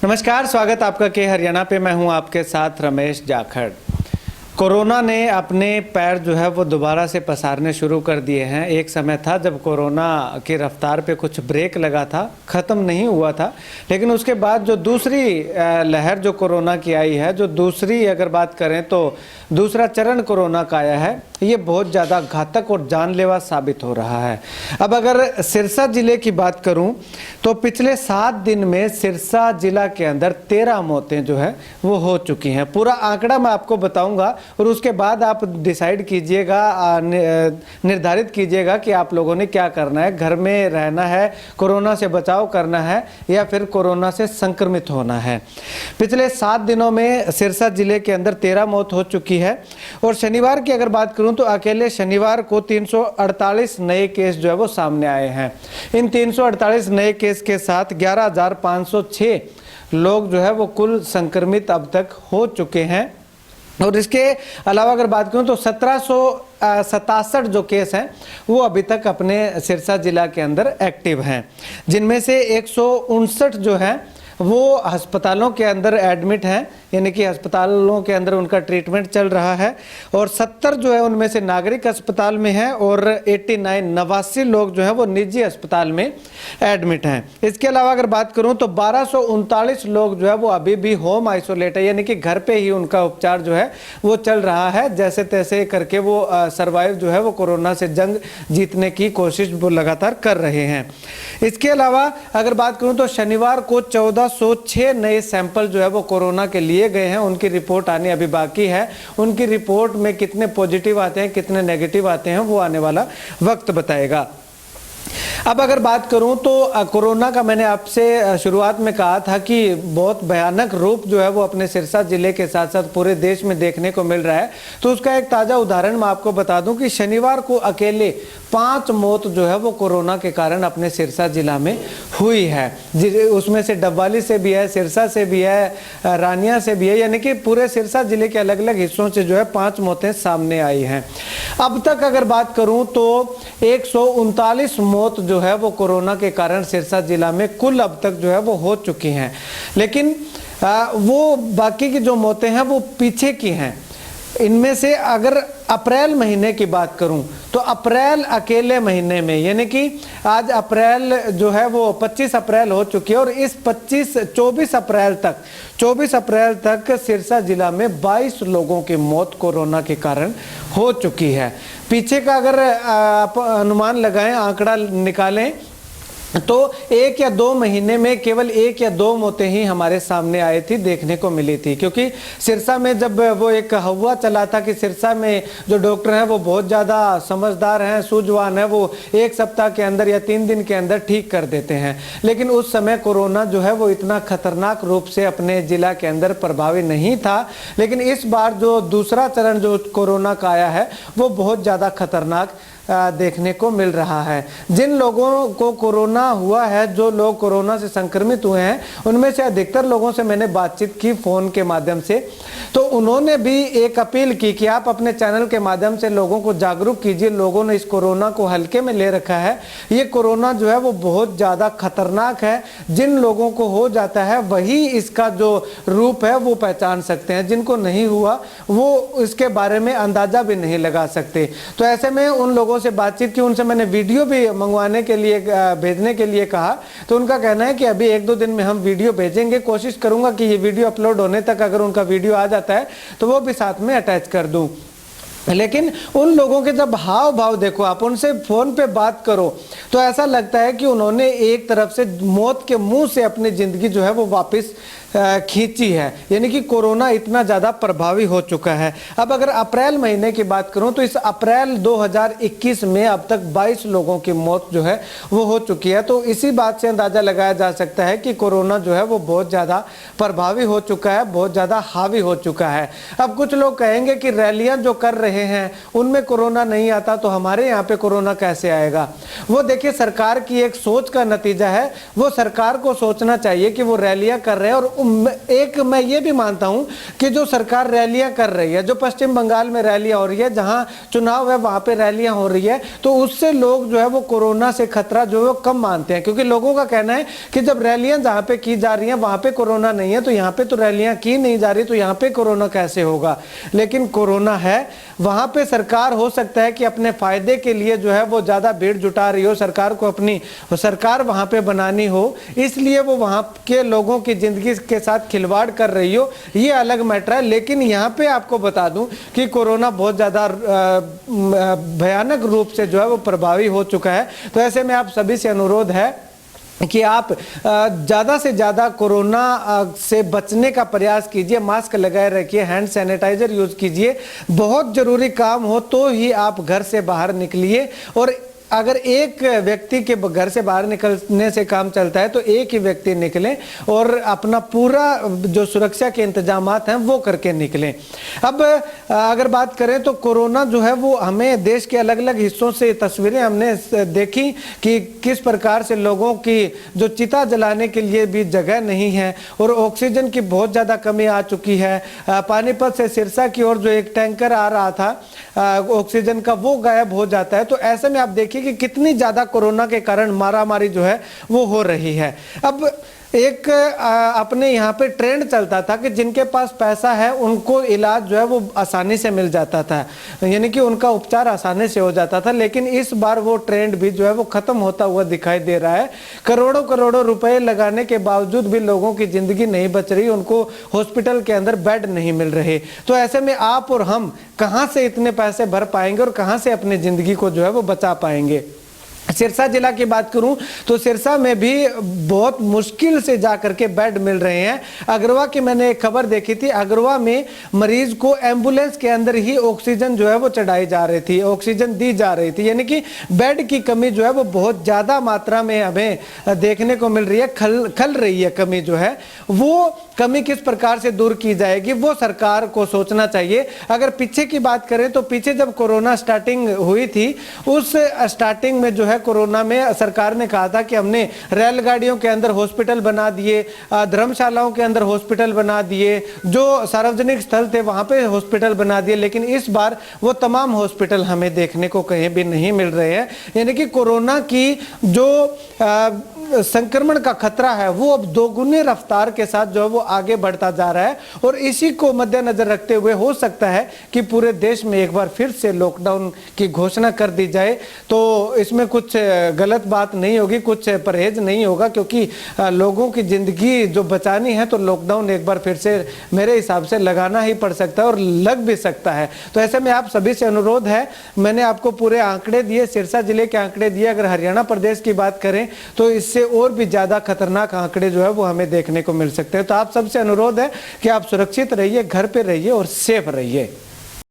नमस्कार, स्वागत आपका के हरियाणा पे। मैं हूं आपके साथ रमेश जाखड़। कोरोना ने अपने पैर जो है वो दोबारा से पसारने शुरू कर दिए हैं। एक समय था जब कोरोना की रफ्तार पे कुछ ब्रेक लगा था, ख़त्म नहीं हुआ था, लेकिन उसके बाद जो दूसरी लहर जो कोरोना की आई है, जो दूसरी अगर बात करें तो दूसरा चरण कोरोना का आया है, ये बहुत ज़्यादा घातक और जानलेवा साबित हो रहा है। अब अगर सिरसा ज़िले की बात करूं तो पिछले 7 दिन में सिरसा ज़िला के अंदर 13 मौतें जो है वो हो चुकी हैं। पूरा आंकड़ा मैं आपको बताऊंगा और उसके बाद आप डिसाइड कीजिएगा, निर्धारित कीजिएगा कि आप लोगों ने क्या करना है। घर में रहना है, कोरोना से बचाव करना है, या फिर कोरोना से संक्रमित होना है। पिछले 7 दिनों में सिरसा ज़िले के अंदर 13 मौत हो चुकी है। और शनिवार की अगर बात करूं तो अकेले शनिवार को 348 नए केस जो है वो सामने आए हैं। इन 348 नए केस के साथ 11,506 लोग जो है वो कुल संक्रमित अब तक हो चुके हैं। और इसके अलावा अगर बात करूं तो 1767 जो केस हैं वो अभी तक अपने सिरसा जिला के अंदर एक्टिव हैं, जिनमें से 159 जो हैं वो अस्पतालों के अंदर एडमिट हैं, यानी कि अस्पतालों के अंदर उनका ट्रीटमेंट चल रहा है। और 70 जो है उनमें से नागरिक अस्पताल में हैं और 89 लोग जो है वो निजी अस्पताल में एडमिट हैं। इसके अलावा अगर बात करूं तो 1239 लोग जो है वो अभी भी होम आइसोलेट है, यानी कि घर पे ही उनका उपचार जो है वो चल रहा है। जैसे तैसे करके वो सर्वाइव जो है वो कोरोना से जंग जीतने की कोशिश वो लगातार कर रहे हैं। इसके अलावा अगर बात करूं तो शनिवार को 1406 नए सैंपल जो है वो कोरोना के लिए गए हैं। उनकी रिपोर्ट आनी अभी बाकी है। उनकी रिपोर्ट में कितने पॉजिटिव आते हैं, कितने नेगेटिव आते हैं, वो आने वाला वक्त बताएगा। अब अगर बात करूं तो कोरोना का मैंने आपसे शुरुआत में कहा था कि बहुत भयानक रूप जो है वो अपने सिरसा जिले के साथ साथ पूरे देश में देखने को मिल रहा है। तो उसका एक ताज़ा उदाहरण मैं आपको बता दूं कि शनिवार को अकेले 5 मौत जो है वो कोरोना के कारण अपने सिरसा जिला में हुई है। उसमें से डब्बाली से भी है, सिरसा से भी है, रानिया से भी है, यानी कि पूरे सिरसा जिले के अलग अलग हिस्सों से जो है 5 मौतें सामने आई हैं। अब तक अगर बात करूं तो 139 मौत जो है वो कोरोना के कारण सिरसा जिला में कुल अब तक जो है वो हो चुकी हैं। लेकिन वो बाकी की जो मौतें हैं वो पीछे की हैं। इनमें से अगर अप्रैल महीने की बात करूं तो अप्रैल अकेले महीने में, यानी कि आज अप्रैल जो है वो 25 अप्रैल हो चुकी है और इस 24 अप्रैल तक सिरसा जिला में 22 लोगों की मौत कोरोना के कारण हो चुकी है। पीछे का अगर आप अनुमान लगाएं, आंकड़ा निकालें तो 1 या 2 महीने में केवल 1 या 2 मौतें ही हमारे सामने आई थी, देखने को मिली थी। क्योंकि सिरसा में जब वो एक हवा चला था कि सिरसा में जो डॉक्टर हैं वो बहुत ज़्यादा समझदार हैं, सूझवान है, वो 1 सप्ताह के अंदर या 3 दिन के अंदर ठीक कर देते हैं। लेकिन उस समय कोरोना जो है वो इतना खतरनाक रूप से अपने ज़िला के अंदर प्रभावी नहीं था। लेकिन इस बार जो दूसरा चरण जो कोरोना का आया है वो बहुत ज़्यादा खतरनाक देखने को मिल रहा है। जिन लोगों को कोरोना हुआ है, जो लोग कोरोना से संक्रमित हुए हैं, उनमें से अधिकतर लोगों से मैंने बातचीत की फ़ोन के माध्यम से, तो उन्होंने भी एक अपील की कि आप अपने चैनल के माध्यम से लोगों को जागरूक कीजिए। लोगों ने इस कोरोना को हल्के में ले रखा है। ये कोरोना जो है वो बहुत ज़्यादा खतरनाक है। जिन लोगों को हो जाता है वही इसका जो रूप है वो पहचान सकते हैं, जिनको नहीं हुआ वो इसके बारे में अंदाज़ा भी नहीं लगा सकते। तो ऐसे में उन लोगों से बातचीत की, उनसे मैंने वीडियो भी मंगवाने के लिए, भेजने के लिए कहा। तो उनका कहना है कि अभी 1-2 दिन में हम वीडियो भेजेंगे। कोशिश करूंगा कि ये वीडियो अपलोड होने तक अगर उनका वीडियो आ जाता है तो वो भी साथ में अटैच कर दूं। लेकिन उन लोगों के जब हाव भाव देखो, आप उनसे फ़ोन पे बात करो तो ऐसा लगता है कि उन्होंने एक तरफ से मौत के मुंह से अपनी ज़िंदगी जो है वो वापस खींची है, यानी कि कोरोना इतना ज़्यादा प्रभावी हो चुका है। अब अगर अप्रैल महीने की बात करूं तो इस अप्रैल 2021 में अब तक 22 लोगों की मौत जो है वो हो चुकी है। तो इसी बात से अंदाज़ा लगाया जा सकता है कि कोरोना जो है वो बहुत ज़्यादा प्रभावी हो चुका है, बहुत ज़्यादा हावी हो चुका है। अब कुछ लोग कहेंगे कि रैलियाँ जो कर रहे हैं उनमें कोरोना नहीं आता तो हमारे यहाँ पे कोरोना कैसे आएगा। वो देखिए सरकार की एक सोच का नतीजा है। वो सरकार को सोचना चाहिए कि वो रैलियाँ कर रहे हैं और एक मैं ये भी मानता हूं कि जो सरकार रैलियां कर रही है, जो पश्चिम बंगाल में रैलियां हो रही है, जहां चुनाव है वहां पे रैलियां हो रही है, तो उससे लोग जो है वो कोरोना से खतरा जो है वो कम मानते हैं, क्योंकि लोगों का कहना है कि जब रैलियां जहां पे की जा रही हैं वहां पे कोरोना नहीं है, तो यहाँ पे तो रैलियां की नहीं जा रही, तो यहाँ पे कोरोना कैसे होगा। लेकिन कोरोना है, वहां पे सरकार हो सकता है कि अपने फायदे के लिए जो है वो ज्यादा भीड़ जुटा रही हो, सरकार को अपनी सरकार वहां पे बनानी हो, इसलिए वो वहां के लोगों की जिंदगी के साथ खिलवाड़ कर रही हो, ये अलग मैटर है। लेकिन यहाँ पे आपको बता दूं कि कोरोना बहुत ज्यादा भयानक रूप से जो है वो प्रभावी हो चुका है। तो ऐसे में आप सभी से अनुरोध है कि आप ज़्यादा से ज़्यादा कोरोना से बचने का प्रयास कीजिए, मास्क लगाए रखिए, हैंड सैनिटाइजर यूज़ कीजिए, बहुत ज़रूरी काम हो तो ही आप घर से बाहर निकलिए। और अगर एक व्यक्ति के घर से बाहर निकलने से काम चलता है तो एक ही व्यक्ति निकले और अपना पूरा जो सुरक्षा के इंतजामात हैं वो करके निकलें। अब अगर बात करें तो कोरोना जो है वो हमें देश के अलग अलग हिस्सों से तस्वीरें हमने देखी कि किस प्रकार से लोगों की जो चिता जलाने के लिए भी जगह नहीं है और ऑक्सीजन की बहुत ज़्यादा कमी आ चुकी है। पानीपत से सिरसा की ओर जो एक टैंकर आ रहा था ऑक्सीजन का, वो गायब हो जाता है। तो ऐसे में आप देखिए कि कितनी ज्यादा कोरोना के कारण मारामारी जो है वो हो रही है। अब एक अपने यहाँ पे ट्रेंड चलता था कि जिनके पास पैसा है उनको इलाज जो है वो आसानी से मिल जाता था, यानी कि उनका उपचार आसानी से हो जाता था। लेकिन इस बार वो ट्रेंड भी जो है वो खत्म होता हुआ दिखाई दे रहा है। करोड़ों करोड़ों रुपए लगाने के बावजूद भी लोगों की जिंदगी नहीं बच रही, उनको हॉस्पिटल के अंदर बेड नहीं मिल रहे। तो ऐसे में आप और हम कहाँ से इतने पैसे भर पाएंगे और कहाँ से अपनी जिंदगी को जो है वो बचा पाएंगे। सिरसा जिला की बात करूं तो सिरसा में भी बहुत मुश्किल से जाकर के बेड मिल रहे हैं। अगरवा की मैंने एक खबर देखी थी, अगरवा में मरीज को एम्बुलेंस के अंदर ही ऑक्सीजन जो है वो चढ़ाई जा रही थी, ऑक्सीजन दी जा रही थी, यानी कि बेड की कमी जो है वो बहुत ज़्यादा मात्रा में हमें देखने को मिल रही है, खल रही है कमी जो है। वो कमी किस प्रकार से दूर की जाएगी वो सरकार को सोचना चाहिए। अगर पीछे की बात करें तो पीछे जब कोरोना स्टार्टिंग हुई थी, उस स्टार्टिंग में जो है कोरोना में सरकार ने कहा था कि हमने रेलगाड़ियों के अंदर हॉस्पिटल बना दिए, धर्मशालाओं के अंदर हॉस्पिटल बना दिए, जो सार्वजनिक स्थल थे वहां पे हॉस्पिटल बना दिए। लेकिन इस बार वो तमाम हॉस्पिटल हमें देखने को कहीं भी नहीं मिल रहे हैं, यानी कि कोरोना की जो संक्रमण का खतरा है वो अब दोगुनी रफ्तार के साथ जो है वो आगे बढ़ता जा रहा है। और इसी को मद्देनजर रखते हुए हो सकता है कि पूरे देश में एक बार फिर से लॉकडाउन की घोषणा कर दी जाए। तो इसमें कुछ गलत बात नहीं होगी, कुछ परहेज नहीं होगा, क्योंकि लोगों की जिंदगी जो बचानी है तो लॉकडाउन एक बार फिर से मेरे हिसाब से लगाना ही पड़ सकता है और लग भी सकता है। तो ऐसे में आप सभी से अनुरोध है, मैंने आपको पूरे आंकड़े दिए, सिरसा जिले के आंकड़े दिए। अगर हरियाणा प्रदेश की बात करें तो इससे और भी ज्यादा खतरनाक आंकड़े जो है वो हमें देखने को मिल सकते हैं। तो आप सबसे अनुरोध है कि आप सुरक्षित रहिए, घर पे रहिए और सेफ रहिए।